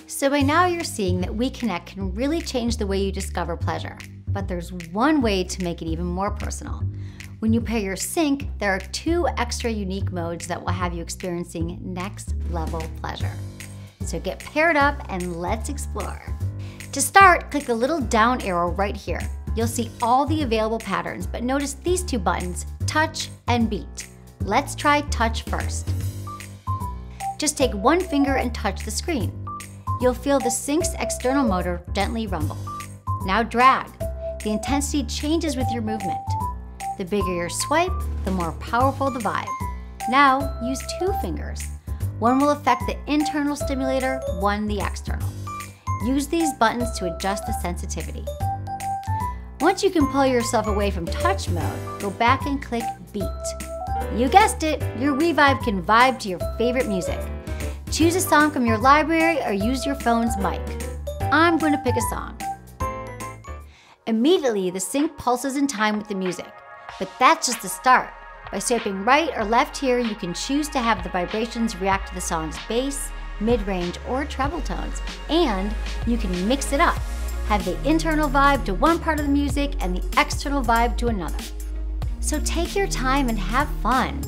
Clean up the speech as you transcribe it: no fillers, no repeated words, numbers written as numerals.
So by now you're seeing that We Connect can really change the way you discover pleasure. But there's one way to make it even more personal. When you pair your sync, there are 2 extra unique modes that will have you experiencing next level pleasure. So get paired up and let's explore. To start, click the little down arrow right here. You'll see all the available patterns, but notice these 2 buttons, touch and beat. Let's try touch first. Just take one finger and touch the screen. You'll feel the sync's external motor gently rumble. Now drag. The intensity changes with your movement. The bigger your swipe, the more powerful the vibe. Now use 2 fingers. One will affect the internal stimulator, one the external. Use these buttons to adjust the sensitivity. Once you can pull yourself away from touch mode, go back and click beat. You guessed it, your WeVibe can vibe to your favorite music. Choose a song from your library or use your phone's mic. I'm going to pick a song. Immediately, the sync pulses in time with the music, but that's just the start. By swiping right or left here, you can choose to have the vibrations react to the song's bass, mid-range, or treble tones, and you can mix it up. Have the internal vibe to one part of the music and the external vibe to another. So take your time and have fun.